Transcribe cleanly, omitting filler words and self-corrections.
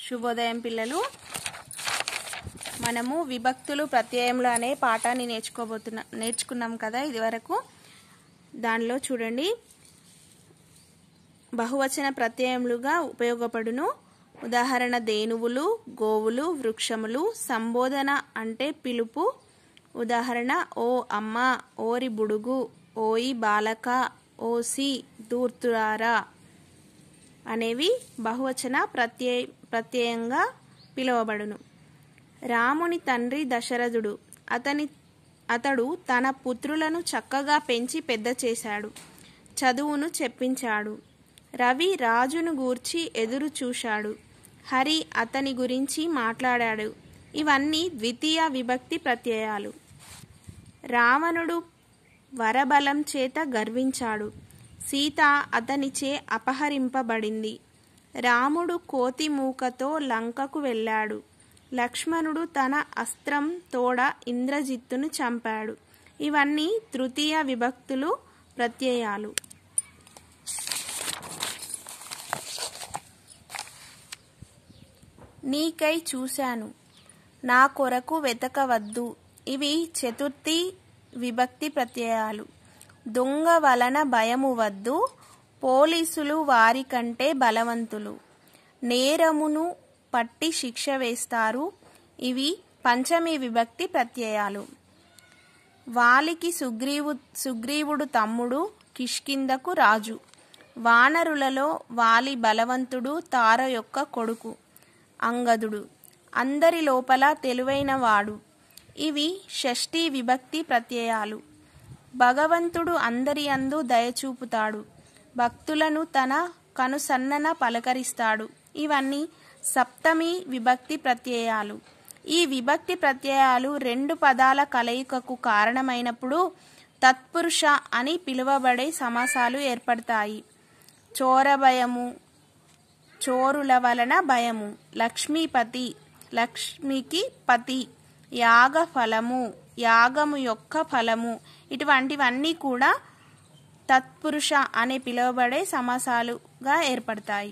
శుభోదయం పిల్లలు. మనము విభక్తులు ప్రత్యయములు అనే పాఠాన్ని నేర్చుకున్నాం కదా ఇదివరకు. దానిలో చూడండి, బహువచన ప్రత్యయములుగా ఉపయోగపడును. ఉదాహరణ దేనువులు, గోవులు, వృక్షములు. సంబోధన అంటే పిలుపు. ఉదాహరణ ఓ అమ్మ, ఓరి బుడుగు, ఓయి బాలక, ఓసి దూర్తురారా అనేవి బహువచన ప్రత్యయంగా పిలువబడును. రాముని తండ్రి దశరథుడు. అతడు తన పుత్రులను చక్కగా పెంచి పెద్ద చేశాడు, చదువును చెప్పించాడు. రవి రాజును గూర్చి ఎదురు చూశాడు, హరి అతని గురించి మాట్లాడాడు. ఇవన్నీ ద్వితీయ విభక్తి ప్రత్యయాలు. రావణుడు వరబలం చేత గర్వించాడు, సీత అతనిచే అపహరింపబడింది. రాముడు కోతి మూకతో లంకకు వెళ్ళాడు, లక్ష్మణుడు తన అస్త్రం తోడ ఇంద్రజిత్తును చంపాడు. ఇవన్నీ తృతీయ విభక్తులు ప్రత్యయాలు. నీకై చూశాను, నా కొరకు వెతకవద్దు. ఇవి చతుర్థి విభక్తి ప్రత్యయాలు. దొంగ వలన భయము వద్దు, పోలీసులు వారికంటే బలవంతులు. నేరమును పట్టి శిక్ష వేస్తారు. ఇవి పంచమి విభక్తి ప్రత్యయాలు. వాలికి సుగ్రీవుడు తమ్ముడు, కిష్కింధకు రాజు. వానరులలో వాలి బలవంతుడు, తార యొక్క కొడుకు అంగదుడు. అందరి లోపల తెలివైన వాడు. ఇవి షష్ఠీ విభక్తి ప్రత్యయాలు. భగవంతుడు అందరి యందు దయచూపుతాడు, భక్తులను తన కనుసన్నన పలకరిస్తాడు. ఇవన్నీ సప్తమి విభక్తి ప్రత్యయాలు. ఈ విభక్తి ప్రత్యయాలు రెండు పదాల కలయికకు కారణమైనప్పుడు తత్పురుష అని పిలువబడే సమాసాలు ఏర్పడతాయి. చోరభయము, చోరుల వలన భయము. లక్ష్మీపతి, లక్ష్మికి పతి. యాగ ఫలము, యాగము యొక్క ఫలము. ఇటువంటివన్నీ కూడా తత్పురుష అని పిలువబడే సమాసాలుగా ఏర్పడతాయి.